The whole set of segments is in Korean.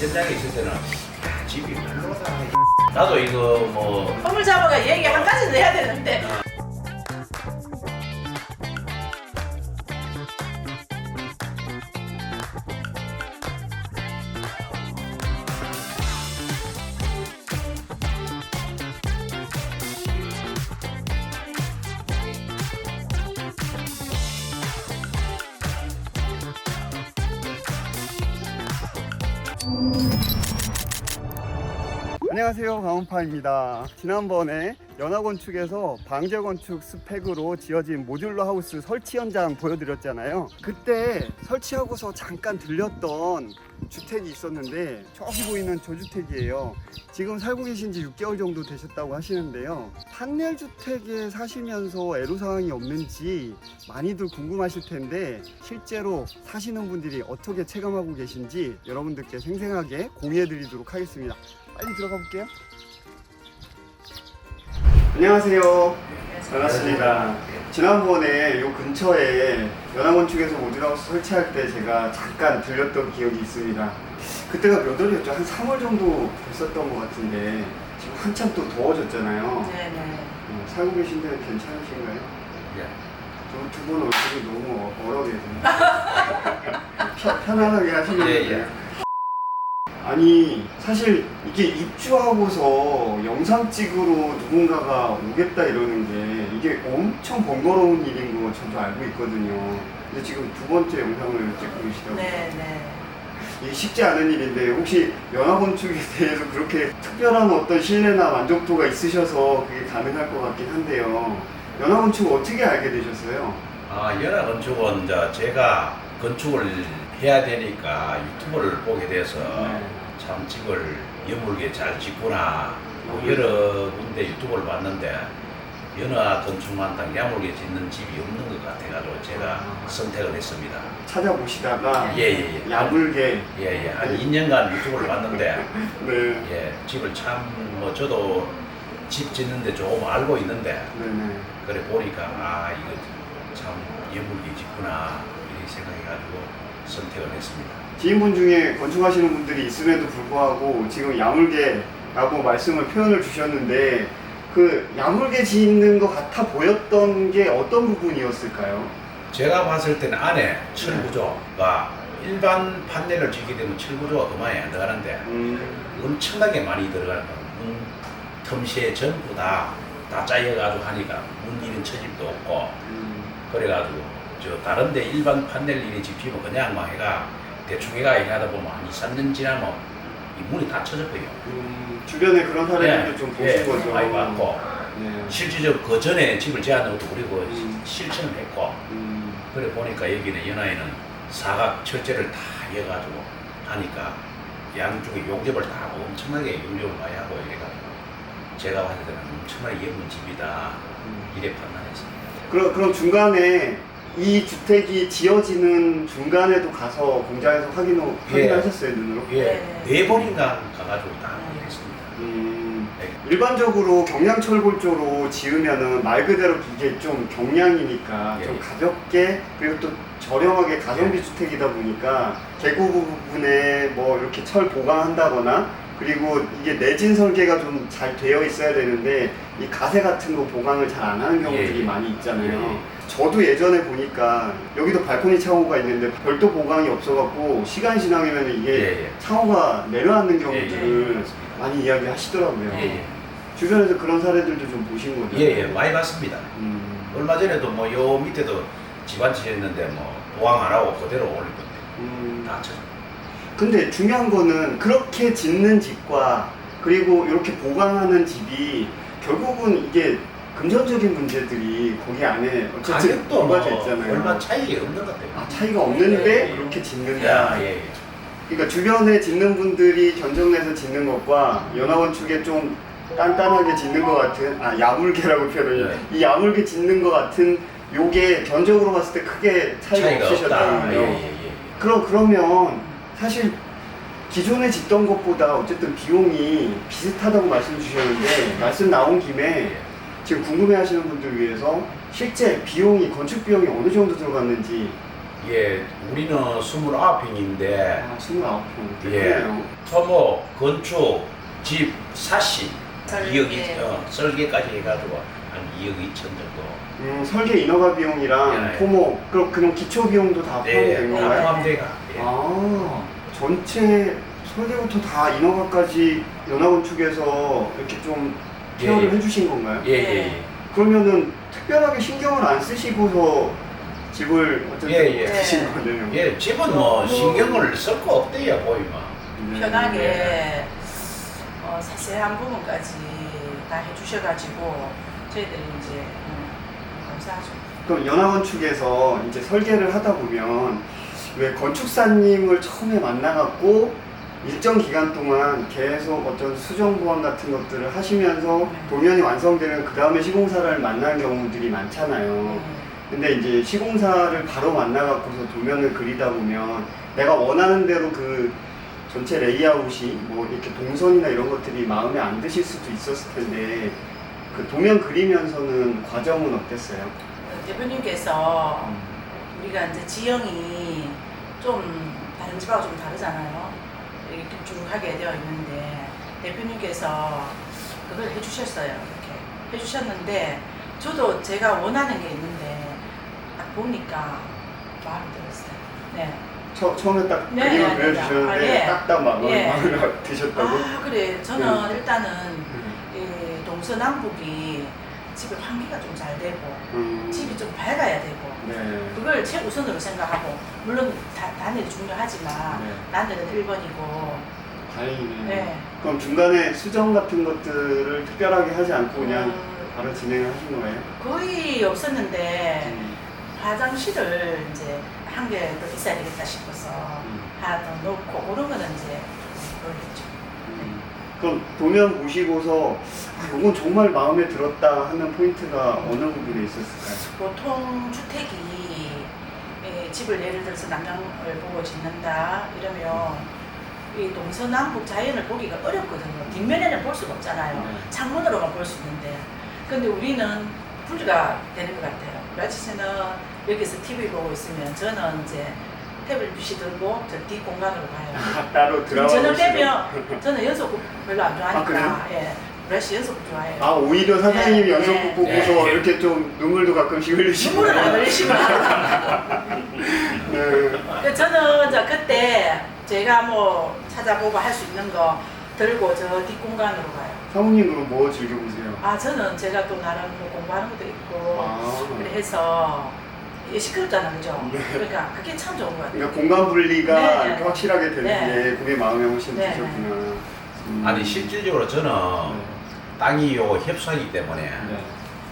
현장에 있을 때는 집이 별로다. 나도 이거 뭐 선물 잡아가 얘기 한 가지는 해야 되는데. 안녕하세요, 강원파입니다. 지난번에 연합건축에서 방제건축 스펙으로 지어진 모듈러 하우스 설치 현장 보여드렸잖아요. 그때 설치하고서 잠깐 들렸던 주택이 있었는데 저기 보이는 저주택이에요. 지금 살고 계신 지 6개월 정도 되셨다고 하시는데요. 판넬 주택에 사시면서 애로사항이 없는지 많이들 궁금하실 텐데 실제로 사시는 분들이 어떻게 체감하고 계신지 여러분들께 생생하게 공유해 드리도록 하겠습니다. 빨리 들어가 볼게요. 안녕하세요. 반갑습니다. 지난번에 요 근처에 연합건축에서 모듈하우스 설치할 때 제가 잠깐 들렸던 기억이 있습니다. 그때가 몇 월이었죠? 한 3월 정도 됐었던 것 같은데 지금 한참 또 더워졌잖아요. 네네. 살고 계신 데는 괜찮으신가요? 예. 저 두 분 얼굴이 너무 얼어 계세요. 편안하게 하시면 예, 돼요. 예. 아니 사실 이게 입주하고서 영상 찍으러 누군가가 오겠다 이러는 게 이게 엄청 번거로운 일인 거 저도 알고 있거든요. 근데 지금 두 번째 영상을 찍고 계시다고. 네네. 이게 쉽지 않은 일인데 혹시 연합건축에 대해서 그렇게 특별한 어떤 신뢰나 만족도가 있으셔서 그게 가능할 것 같긴 한데요. 연합건축을 어떻게 알게 되셨어요? 연합건축은 이제 제가 건축을 해야 되니까 유튜브를 보게 돼서 참 집을 여물게 잘 짓구나. 여러 군데 유튜브를 봤는데 연합건축만당 야물게 짓는 집이 없는 것 같아가지고 제가 선택을 했습니다. 찾아보시다가 예. 야물게 예. 한 2년간 유튜브를 봤는데 네. 예, 집을 참 뭐 저도 집 짓는데 조금 알고 있는데 네네. 그래 보니까 이거 참 예물게 짓구나 이렇게 생각해가지고 선택을 했습니다. 지인분 중에 건축하시는 분들이 있음에도 불구하고 지금 야물게라고 말씀을 표현을 주셨는데 그 야물게 짓는 것 같아 보였던 게 어떤 부분이었을까요? 제가 봤을 때는 안에 철 구조가 일반 판넬을 짓게 되면 철 구조가 그만이 안 들어가는데 엄청나게 많이 들어가는 거예요. 틈새 전부 다 짜여가지고 하니까 문 이런 처집도 없고 그래가지고 저 다른데 일반 판넬 이런 집 지으면 그냥 막 해가 대충 해가 얘기하다 보면 한 2, 3년 지나면 이 문이 다 쳐졌고요. 주변에 그런 사례들도 좀 보신 거죠? 많이 봤고 네. 실질적으로 그 전에 집을 제하는 것도 우리고 실천을 했고 그래 보니까 여기는 연화에는 사각 철제를 다 이어가지고 하니까 양쪽에 용접을 다 하고 엄청나게 용접을 많이 하고 이래가지고 제가 봤을 때는 엄청나게 예쁜 집이다 이래 판단했습니다. 그럼 중간에 이 주택이 지어지는 중간에도 가서 공장에서 확인하셨어요, 눈으로? 예, 4번인가 가가지고 다 확인했습니다. 일반적으로 경량철골조로 지으면은 말 그대로 이게 좀 경량이니까 좀 가볍게 그리고 또 저렴하게 가성비 주택이다 보니까 개구 부분에 뭐 이렇게 철 보강한다거나 그리고 이게 내진 설계가 좀 잘 되어 있어야 되는데 이 가세 같은 거 보강을 잘 안 하는 경우들이 많이 있잖아요. 저도 예전에 보니까 여기도 발코니 창호가 있는데 별도 보강이 없어갖고 시간 지나면 이게 창호가 내려앉는 경우들을 많이 이야기하시더라고요. 주변에서 그런 사례들도 좀 보신 거죠? 예, 많이 봤습니다. 얼마 전에도 뭐 요 밑에도 집안 지었는데 뭐 보강 안 하고 그대로 올릴 건데 다 쳐져. 근데 중요한 거는 그렇게 짓는 집과 그리고 이렇게 보강하는 집이 결국은 이게 금전적인 문제들이 거기 안에 어쨌든 가격도 뭐 들어가져 있잖아요. 얼마 차이 없는 것 같아요. 차이가 없는데 그렇게 짓는다. 그러니까 주변에 짓는 분들이 견적내서 짓는 것과 연합건축에 좀 단단하게 짓는 것 같은 야물게라고 표현해요. 이 야물게 짓는 것 같은 요게 견적으로 봤을 때 크게 차이가 없으셨다는 거예요. 그러면 사실 기존에 짓던 것보다 어쨌든 비용이 비슷하다고 말씀 주셨는데 말씀 나온 김에 지금 궁금해하시는 분들 위해서 실제 비용이 건축 비용이 어느 정도 들어갔는지. 예, 우리는 29평인데 29평. 예, 토목, 건축, 집, 사시 설계. 2억 설계까지 해가지고 한 2억 2천 정도. 설계 인허가 비용이랑 예. 토목, 그럼 기초 비용도 다 포함이 네, 된 다 건가요? 포함돼가. 예. 아, 전체 설계부터 다 인허가까지 연합건축에서 이렇게 좀 케어를 예. 해주신 건가요? 예, 예, 예. 그러면은 특별하게 신경을 안 쓰시고서 집을 어쨌든 예, 예. 드신 거네요. 예, 집은 뭐 신경을 쓸 거 없대요, 보이면. 네. 편하게 세세한 부분까지 다 해주셔가지고 저희들이 이제 감사하죠. 그럼 연합건축에서 이제 설계를 하다 보면 왜 건축사님을 처음에 만나갖고 일정 기간 동안 계속 어떤 수정 보완 같은 것들을 하시면서 도면이 완성되면 그 다음에 시공사를 만나는 경우들이 많잖아요. 근데 이제 시공사를 바로 만나갖고서 도면을 그리다 보면 내가 원하는 대로 그 전체 레이아웃이 뭐 이렇게 동선이나 이런 것들이 마음에 안 드실 수도 있었을 텐데 그 도면 그리면서는 과정은 어땠어요? 대표님께서 우리가 이제 지형이 좀 다른 집하고 좀 다르잖아요. 이렇게 길쭉하게 되어 있는데 대표님께서 그걸 해주셨어요. 이렇게 해주셨는데 저도 제가 원하는 게 있는데 딱 보니까 마음에 들었어요. 네. 처음에 딱 네, 그림을 네, 그려주셨는데 네. 딱딱 마음에 예. 드셨다고? 아 그래 저는 일단은 음. 이 동서남북이 집의 환기가 좀 잘 되고 집이 좀 밝아야 되고 네. 그걸 최우선으로 생각하고 물론 단일이 중요하지만 네. 단일은 1번이고 다행이네요. 네. 그럼 중간에 수정 같은 것들을 특별하게 하지 않고 그냥 음, 바로 진행을 하신 거예요? 거의 없었는데 음. 화장실을 이제 한 개 더 있어야 되겠다 싶어서 음. 하나 더 넣고 그런 거는 이제 그러겠죠. 그럼 도면 보시고서 아, 이건 정말 마음에 들었다 하는 포인트가 어느 부분에 있었을까요? 보통 주택이 집을 예를 들어서 남장을 보고 짓는다 이러면 이 동서남북 자연을 보기가 어렵거든요. 뒷면에는 볼 수가 없잖아요. 네. 창문으로만 볼 수 있는데 근데 우리는 분리가 되는 것 같아요. 브라치스는 여기서 TV 보고 있으면 저는 이제 태블릿 들고 저 뒷 공간으로 가요. 아, 따로 드라마 저녁 보시면. 되면 저는 연속극 별로 안 좋아하니까 그래요? 예, 브라치 연속극 좋아해요. 아 오히려 사장님이 네, 연속극 네. 보고서 네. 이렇게 좀 눈물도 가끔씩 흘리시고 눈물은 안 흘리시면 네. 저는 이제 그때 제가 뭐 찾아보고 할 수 있는 거 들고 저 뒷공간으로 가요. 사모님 그럼 뭐 즐겨보세요? 아 저는 제가 또 나름 뭐 공부하는 것도 있고 아. 그래 해서 시끄럽잖아 그죠? 네. 그러니까 그게 참 좋은 것 같아요. 그러니까 공간 분리가 네. 이렇게 확실하게 되는 네. 게 그게 마음에 훨씬 네. 드셨구나. 아니 실질적으로 저는 땅이 요 협소하기 때문에 네.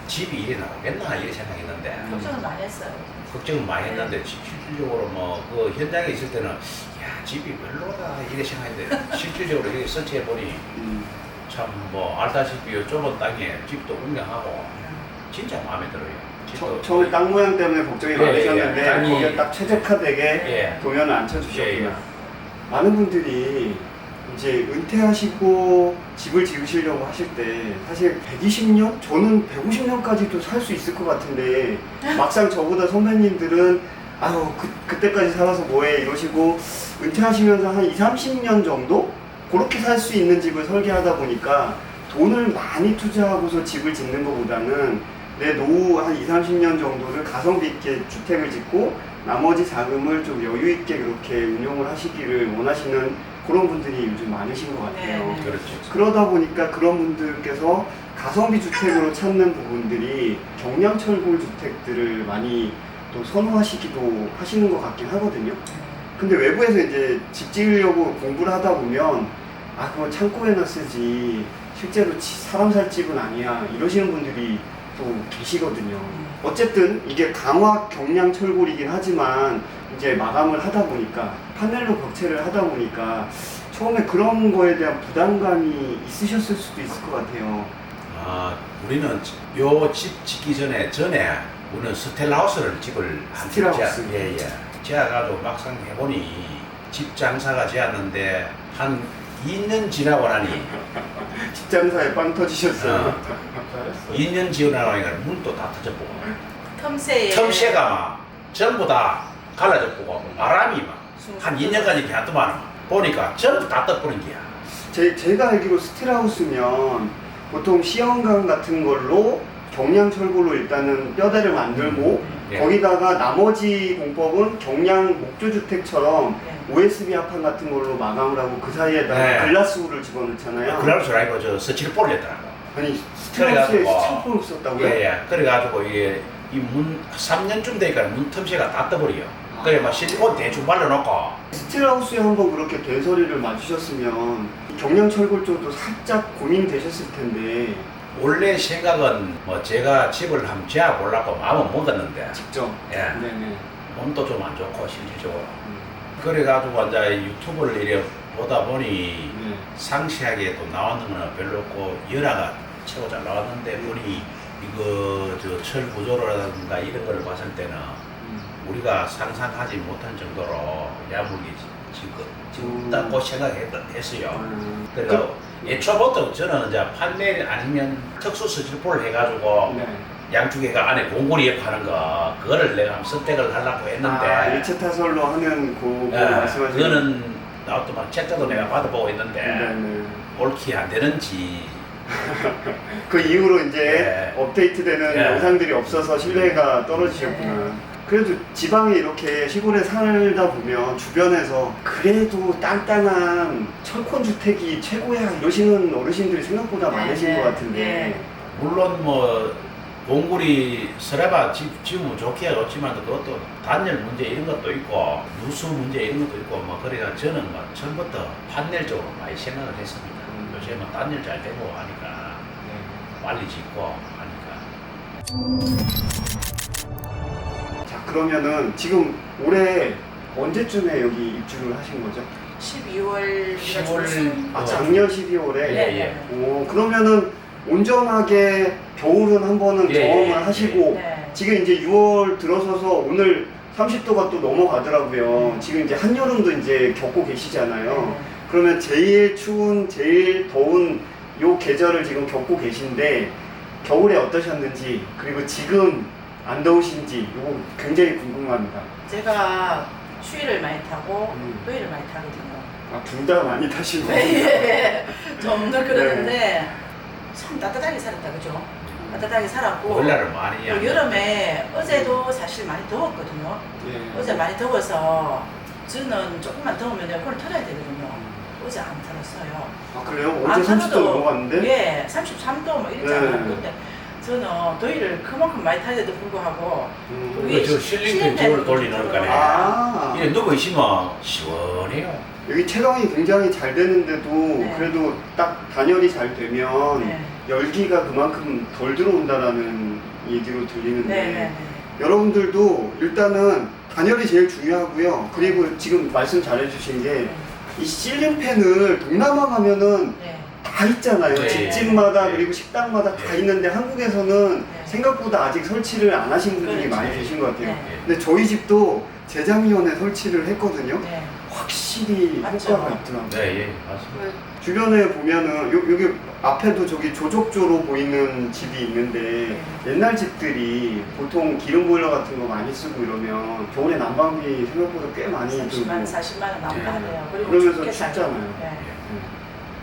집이 이래 나오겠나 이렇게 생각했는데 걱정을 많이 했어요. 걱정을 많이 했는데 실질적으로 뭐 그 현장에 있을 때는 야 집이 별로다 이렇게 생각했는데 실질적으로 여기 설치해 보니 참 뭐 알다시피 요 좁은 땅에 집도 운영하고 진짜 마음에 들어요. 집도 처음에 땅 모양 때문에 걱정이 예, 많으셨는데 예, 예. 땅이- 거기에 딱 최적화되게 예. 도면을 앉혀주셨구나. 예, 예. 많은 분들이 이제 은퇴하시고 집을 지으시려고 하실 때 사실 120년? 저는 150년까지도 살 수 있을 것 같은데 막상 저보다 선배님들은 아유 그때까지 살아서 뭐해 이러시고 은퇴하시면서 한 20-30년 정도? 그렇게 살 수 있는 집을 설계하다 보니까 돈을 많이 투자하고서 집을 짓는 것보다는 내 노후 한 20-30년 정도를 가성비 있게 주택을 짓고 나머지 자금을 좀 여유 있게 그렇게 운용을 하시기를 원하시는 그런 분들이 요즘 많으신 것 같아요. 네, 네. 그렇죠. 그러다 보니까 그런 분들께서 가성비 주택으로 찾는 부분들이 경량철골 주택들을 많이 또 선호하시기도 하시는 것 같긴 하거든요. 근데 외부에서 이제 집 지으려고 공부를 하다 보면 아 그거 창고에 놨으지 실제로 사람 살 집은 아니야 이러시는 분들이 또 계시거든요. 어쨌든 이게 강화 경량 철골이긴 하지만 이제 마감을 하다 보니까 파넬로 벽체를 하다 보니까 처음에 그런 거에 대한 부담감이 있으셨을 수도 있을 것 같아요. 아 우리는 요 집 짓기 전에 우리는 스텔라우스를 집을 안 스틸하우스. 예예 지어가지고 막상 해보니 집 장사가 지었는데 한 2년 지나고 나니 집장사에 빵 터지셨어요. 2년 지나고 나니까 문도 다 터져보고 틈새에 틈새가 막 전부 다 갈라져보고 바람이 막 한 2년까지 걔한테만 보니까 전부 다 떠버린 게야. 제가 알기로 스틸하우스면 보통 시험관 같은 걸로 경량 철골로 일단은 뼈대를 만들고 예. 거기다가 나머지 공법은 경량 목조주택처럼 네. OSB 합판 같은 걸로 마감을 하고 그 사이에다가 네. 글라스울을 집어넣잖아요. 그날줄 알고 저 서치를 했더라고. 아니 스틸하우스에 그래가지고 스틸볼을 썼다고요? 예. 그래가지고 이게 이문 3년쯤 되니까 문 틈새가 다 떠버려. 그래 막 실리콘 대충 발라놓고. 스틸하우스에 한번 그렇게 된소리를 맞으셨으면 경량 철골 쪽도 살짝 고민되셨을 텐데 원래 생각은 뭐 제가 집을 한번 지어보려고 마음은 먹었는데 직접. 예. 네네. 몸도 좀 안 좋고 실질적으로. 그래가지고 이제 유튜브를 이래 보다 보니 네. 상세하게 또 나오는 거는 별로 없고 열화가 최고 잘 나왔는데 보니 이거 저 철 구조라든가 이런 거를 봤을 때는 우리가 상상하지 못한 정도로 야물게 지금 있다고 생각했어요. 그래서 애초부터 저는 이제 판넬 아니면 특수 스틸볼을 해가지고 네. 양쪽에가 안에 공구리에 파는 거 그거를 내가 한번 선택을 하려고 했는데 일체 타설로 하는 그 예, 말씀하시는 그거는 나도 막 책자도 내가 받아보고 있는데 네네. 옳게 안 되는지 그 이후로 이제 예. 업데이트되는 예. 영상들이 없어서 신뢰가 떨어지셨구나. 그래도 지방에 이렇게 시골에 살다 보면 주변에서 그래도 땅땅한 철콘 주택이 최고야 이러시는 어르신들이 생각보다 많으신 것 같은데. 물론 뭐 공구리 서래봐 지으면 좋기야 좋지만 그것도 단열 문제 이런 것도 있고 누수 문제 이런 것도 있고 뭐 그래가 저는 뭐 처음부터 판넬 쪽으로 많이 생각을 했습니다. 요즘은 단열 잘 되고 하니까 빨리 짓고 하니까. 자 그러면은 지금 올해 언제쯤에 여기 입주를 하신 거죠? 12월 10월 작년 12월에. 예. 오 그러면은 온전하게 겨울은 한 번은 예, 경험을 예, 하시고 네. 지금 이제 6월 들어서서 오늘 30도가 또 넘어가더라고요. 지금 이제 한여름도 이제 겪고 계시잖아요. 그러면 제일 추운, 제일 더운 요 계절을 지금 겪고 계신데 겨울에 어떠셨는지 그리고 지금 안 더우신지 이거 굉장히 궁금합니다. 제가 추위를 많이 타고 음. 더위를 많이 타거든요. 둘 다 많이 타시고. 예. 좀더 그러는데 참 따뜻하게 살았다 그죠? 따뜻하게 살았고 원래는 많이 또 여름에 어제도 사실 많이 더웠거든요. 예. 어제 많이 더워서 저는 조금만 더우면 에어컨을 틀어야 되거든요. 어제 안 틀었어요. 아 그래요? 안 어제 30도 틀어도- 넘어갔는데? 예, 33도 뭐 이랬잖아요. 네. 근데 저는 더위를 그만큼 많이 타는데도 불구하고 그리고 저 실링팬 쪽을 돌리는 거네. 아 이게 누구 있으면 시원해요. 여기 채광이 굉장히 잘 되는데도 네. 그래도 딱 단열이 잘 되면 네. 열기가 그만큼 덜 들어온다라는 얘기로 들리는데 네. 여러분들도 일단은 단열이 제일 중요하고요. 그리고 지금 말씀 잘해주신 게 이 실링팬을 동남아 가면은 네. 다 있잖아요. 네. 집집마다 네. 그리고 식당마다 다 네. 있는데 한국에서는 네. 생각보다 아직 설치를 안 하신 분들이 그렇죠. 많이 계신 것 같아요. 네. 근데 저희 집도 재작년에 설치를 했거든요. 네. 확실히 맞죠. 효과가 있더라고요. 네, 예, 맞습니다. 그 주변에 보면은 여기 앞에도 저기 조족조로 보이는 집이 있는데 옛날 집들이 보통 기름 보일러 같은 거 많이 쓰고 이러면 겨울에 난방비 생각보다 꽤 많이 30만, 들고 40만 원 남가하네요. 그리고 그러면서 춥게 살고. 춥잖아요. 네.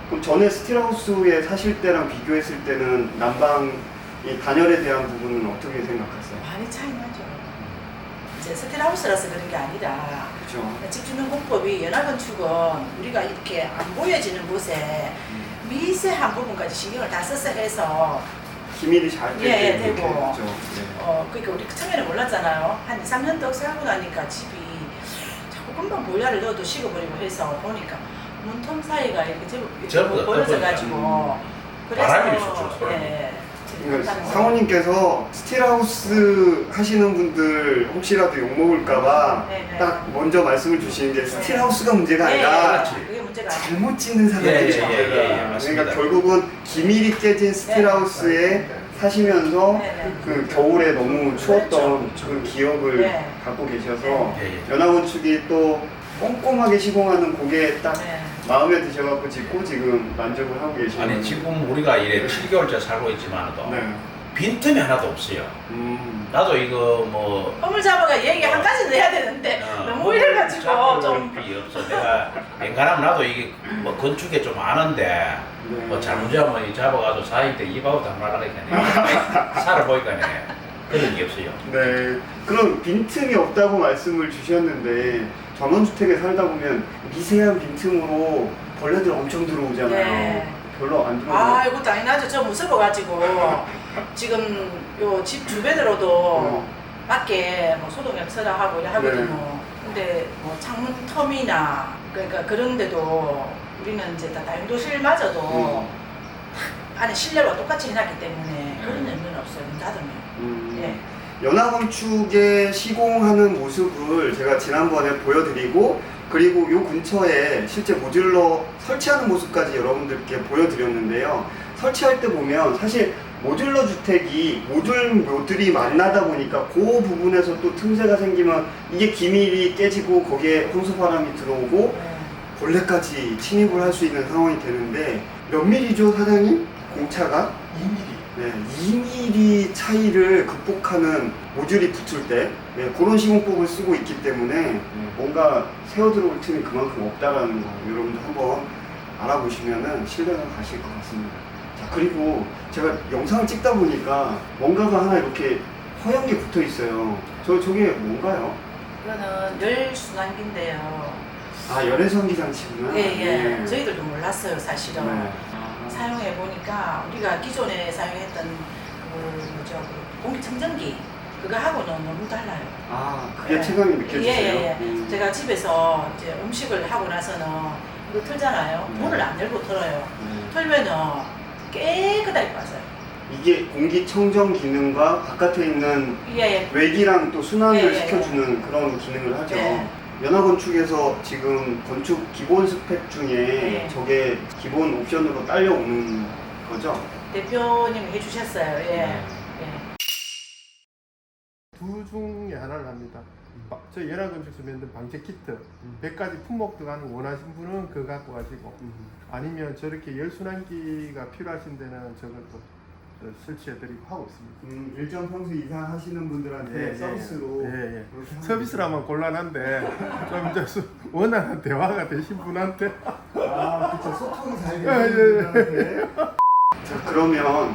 그럼 전에 스틸하우스에 사실 때랑 비교했을 때는 난방 이 단열에 대한 부분은 어떻게 생각하세요? 많이 차이 나죠. 이제 스틸하우스라서 그런 게 아니라 그렇죠. 집주민 공법이 연화건축은 우리가 이렇게 안 보여지는 곳에 미세한 부분까지 신경을 다 써서 해서 기밀이 잘 예, 되게 되고. 그렇죠. 네. 그러니까 우리 처음에는 몰랐잖아요. 한 2, 3년 더 살고 나니까 집이 자꾸 금방 보일러를 넣어도 식어버리고 해서 보니까 문틈 사이가 이렇게 전부 다 벌어져가지고 바람이 좋죠, 예. 그러니까 상호님께서 스틸하우스 하시는 분들 혹시라도 욕먹을까봐 네. 딱 먼저 말씀을 주시는 게 스틸하우스가 문제가 아니라 그게 문제가 아니에요. 잘못 짓는 사람들이 예, 문제다. 예, 맞습니다. 그러니까 결국은 기밀이 깨진 스틸하우스에 사시면서 네. 그 겨울에 너무 추웠던 그렇죠. 그 기억을 네. 갖고 계셔서 네. 예, 예. 연화건축이 또 꼼꼼하게 시공하는 그게 딱 네. 마음에 드셔갖고 짓고 지금 만족을 하고 계시는 아니 거예요. 지금 우리가 이래 7개월째 살고 있지만도 네. 빈틈이 하나도 없어요. 나도 이거 뭐 허물 잡아가 얘기 한 가지는 해야 되는데 너무 이래가지고 좀 필요 없어. 내가 웬간하면 나도 이게 뭐 건축에 좀 아는데 뭐 잘못하면 이 잡아가지고 4인 때 이바우도 한번 하라니까 살아보니까 그런 게 없어요. 네. 그럼 빈틈이 없다고 말씀을 주셨는데 전원주택에 살다 보면 미세한 빈틈으로 벌레들 엄청 들어오잖아요. 네. 별로 안 들어오나요? 아 이거 당연하죠. 저 무서워가지고 지금 요 집 주변으로도 밖에 뭐 소독약 써라 하고 이래 하거든요. 네. 근데 뭐 창문 텀이나 그러니까 그런데도 우리는 이제 다 다용도실마저도 안에 실내와 똑같이 해놨기 때문에 그런 의미는 없어요. 문 닫으면. 예. 연화건축에 시공하는 모습을 제가 지난번에 보여드리고 그리고 요 근처에 실제 모듈러 설치하는 모습까지 여러분들께 보여드렸는데요. 설치할 때 보면 사실 모듈러 주택이 모듈들이 만나다 보니까 그 부분에서 또 틈새가 생기면 이게 기밀이 깨지고 거기에 홍수바람이 들어오고 벌레까지 침입을 할 수 있는 상황이 되는데 몇 밀리죠 사장님? 공차가? 2mm. 네, 2mm 차이를 극복하는 모듈이 붙을 때 그런 시공법을 쓰고 있기 때문에 뭔가 새어들어올 틈이 그만큼 없다라는 거 여러분들 한번 알아보시면 신뢰가 가실 것 같습니다. 자, 그리고 제가 영상을 찍다 보니까 뭔가가 하나 이렇게 허연 게 붙어 있어요. 저게 뭔가요? 그거는 열순환기인데요. 아, 열애전기 장치구나. 예. 저희들도 몰랐어요, 사실은. 네. 사용해 보니까 우리가 기존에 사용했던 그 공기청정기 그거 하고는 너무 달라요. 아, 그게 예. 체감이 느껴지세요? 예. 제가 집에서 이제 음식을 하고 나서는 이거 틀잖아요. 문을 안 열고 틀어요. 틀면은 깨끗하게 빠져요. 이게 공기청정 기능과 바깥에 있는 예. 외기랑 또 순환을 예. 시켜주는 그런 기능을 하죠. 예. 연화건축에서 지금 건축 기본 스펙 중에 예. 저게 기본 옵션으로 딸려오는 거죠? 대표님이 해주셨어요. 예. 두 중에 하나를 합니다. 저희 연화건축에서 만든 방제 키트 100가지 품목 들어가는 원하신 분은 그거 갖고 가시고 아니면 저렇게 열순환기가 필요하신 데는 저걸 또 설치해드리고 하고 있습니다. 일정 평수 이상 하시는 분들한테 서비스로 예. 서비스라면 곤란한데 좀 이제 원활한 대화가 되신 분한테 그쵸, 소통이 잘 되는 분들한테. 자, 그러면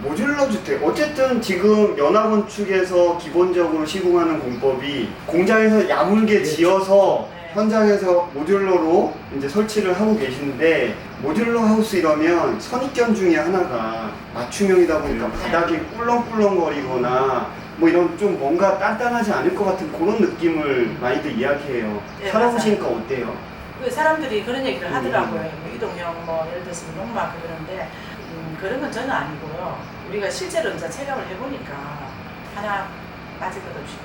모듈러 주택 어쨌든 지금 연화건축에서 기본적으로 시공하는 공법이 공장에서 야물게 지어서 현장에서 모듈러로 이제 설치를 하고 계신데 모듈러 하우스 이러면 선입견 중에 하나가 맞춤형이다 보니까 바닥이 꿀렁꿀렁거리거나 뭐 이런 좀 뭔가 단단하지 않을 것 같은 그런 느낌을 많이들 이야기해요. 네, 살아보시니까 어때요? 그 사람들이 그런 얘기를 하더라고요. 뭐 이동형 뭐 예를 들어서 농막 그러는데 그런 건 전혀 아니고요. 우리가 실제로 이제 체감을 해보니까 하나 빠질 것 없이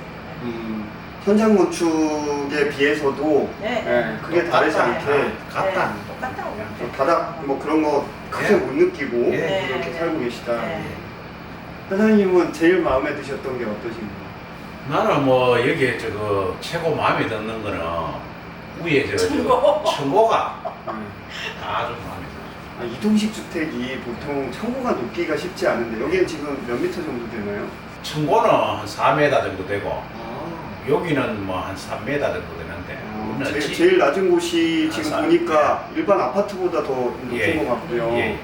현장 건축에 비해서도 크게 다르지 않게 같다. 똑같다고. 바닥 뭐 그런 거 크게 못 느끼고 이렇게 살고 계시다. 사장님은 제일 마음에 드셨던 게 어떠신가요? 나는 뭐 여기에 저거 최고 마음에 드는 거는 위에 청고가 아주 마음에 들어요. 이동식 주택이 보통 청고가 높기가 쉽지 않은데 여기는 지금 몇 미터 정도 되나요? 청고는 한 4m 정도 되고 여기는 뭐 한 3m 정도 되는데 제일 낮은 곳이 지금 4m. 보니까 일반 아파트보다 더 높은 것 같고요.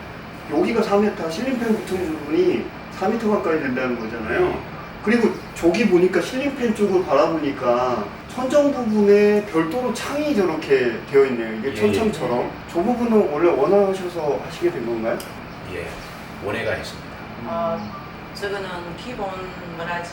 여기가 4m, 실링팬 붙은 부분이 4m 가까이 된다는 거잖아요. 그리고 저기 보니까 실링팬 쪽을 바라보니까 천정 부분에 별도로 창이 저렇게 되어 있네요. 이게 천창처럼. 저 부분은 원래 원하셔서 하시게 된 건가요? 예, 원해가 했습니다. 저거는 기본 뭐라지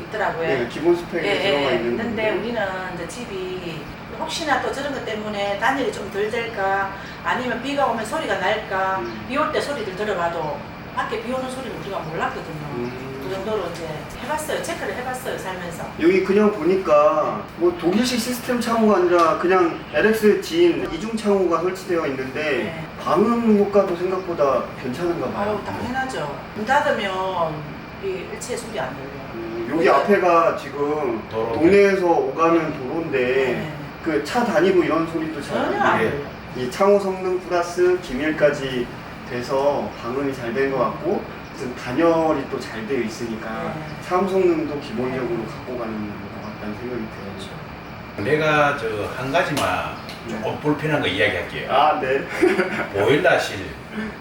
있더라고요. 네, 기본 스펙에 들어가 있는데 우리는 이제 집이 혹시나 또 저런 것 때문에 단열이 좀 덜 될까 아니면 비가 오면 소리가 날까 비 올 때 소리를 들어봐도 밖에 비 오는 소리는 우리가 몰랐거든요. 그 정도로 이제 해봤어요. 체크를 해봤어요. 살면서. 여기 그냥 보니까 뭐 독일식 시스템 창호가 아니라 그냥 LX 진 이중 창호가 설치되어 있는데 방음 효과도 생각보다 괜찮은가 봐요. 당연하죠. 문 닫으면 이 일체 소리 안 들려요. 여기 앞에가 지금 동네에서 오가는 도로인데 그 차 다니고 이런 소리도 잘 전혀 안 들려요. 이 창호 성능 플러스 기밀까지 돼서 방음이 잘 된 것 같고 어쨌든 단열이 또 잘 되어 있으니까 네. 사무 성능도 기본적으로 갖고 가는 것 같다는 생각이 들어요. 내가 저 한 가지만 조금 불편한 거 이야기할게요. 아, 네. 보일러실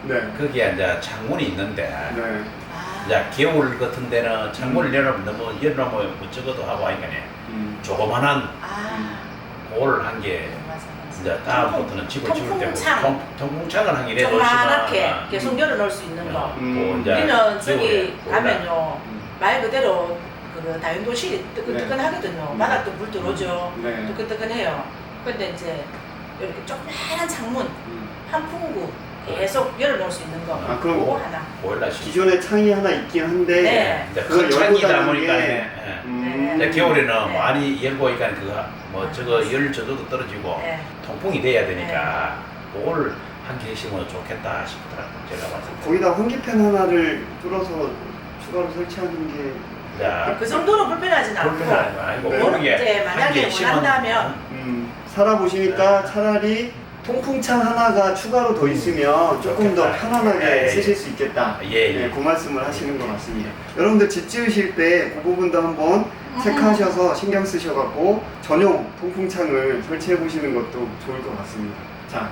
네. 거기에 이제 창문이 있는데 네. 아, 이제 겨울 같은 데는 창문을 열어놓으면 너무 열어놓으면 뭐 적어도 하고 하니까네 조그만한 아, 홀 한 개 맞아, 맞아. 이제 다음부터는 집을 지을 때 통풍창. 통풍창을 한 개 조그맣게 내놓으시면 계속 열어놓을 수 있는 거. 뭐 이제 우리는 저기 겨울에 가면요 말 그대로 그 다용도실이 뜨끈뜨끈하거든요. 네. 바닥도 물 들어오죠. 네. 뜨끈뜨끈해요. 근데 이제 이렇게 조그마한 창문 한 풍구 계속 열어놓을 수 있는 거. 아, 그럼 그거 하나. 보일러실 기존에 창이 하나 있긴 한데 네. 이제 그걸 큰 열고 창이다 다니는 보니까 게 이제 겨울에는 네. 많이 열고 있으니까 그거 뭐 저거 열 저도도 떨어지고 네. 통풍이 돼야 되니까 그걸 한 개 있으면 좋겠다 싶더라고요. 제가 봤을 때. 거기다 환기팬 하나를 뚫어서 추가로 설치하는 게 자, 그 정도로 불편하진 않고. 불편한 거 아니고 네. 모르게 이제 만약에 원한다면 살아보시니까 네. 차라리 통풍창 하나가 추가로 더 있으면 조금 더 좋겠다. 편안하게 예, 예. 쓰실 수 있겠다. 예, 예. 네, 그 말씀을 하시는 것 같습니다. 여러분들 집 지으실 때 그 부분도 한번 체크하셔서 신경 쓰셔갖고 전용 통풍창을 설치해 보시는 것도 좋을 것 같습니다. 자,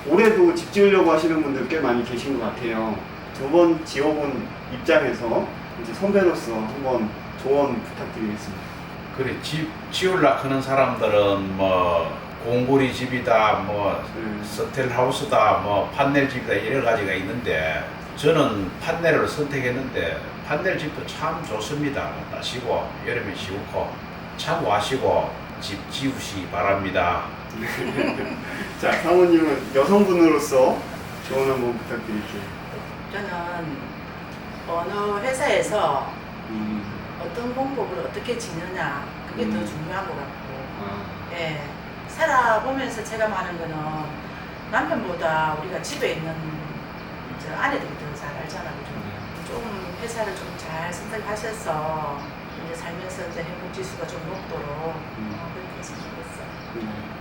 올해도 집 지으려고 하시는 분들 꽤 많이 계신 것 같아요. 두 번 지어본 입장에서 이제 선배로서 한번 조언 부탁드리겠습니다. 그래 집 지으려고 하는 사람들은 뭐 공구리 집이다 뭐 스텔하우스다 뭐 판넬 집이다 여러 가지가 있는데 저는 판넬을 선택했는데 판넬 집도 참 좋습니다. 나시고 여름에 시원고 참고하시고 집 지으시기 바랍니다. 자, 사모님은 여성분으로서 조언 한번 부탁드릴게요. 저는 어느 회사에서 음, 어떤 공법을 어떻게 지느냐 그게 더 음. 중요한 것 같고 아, 예, 살아보면서 제가 많은 거는 남편보다 우리가 집에 있는 이제 아내들이 더 잘 알잖아요. 좀 회사를 좀 잘 선택하셔서 이제 살면서 이제 행복 지수가 좀 높도록 그렇게 했으면 좋겠어요.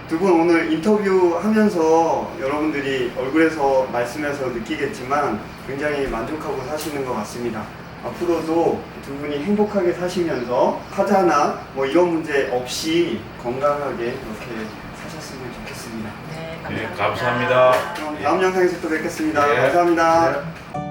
두 분 오늘 인터뷰 하면서 여러분들이 얼굴에서 말씀해서 느끼겠지만 굉장히 만족하고 사시는 것 같습니다. 앞으로도 두 분이 행복하게 사시면서 하자나 뭐 이런 문제 없이 건강하게 이렇게 사셨으면 좋겠습니다. 네, 감사합니다. 네, 감사합니다. 그럼 다음 영상에서 또 뵙겠습니다. 네. 감사합니다. 네.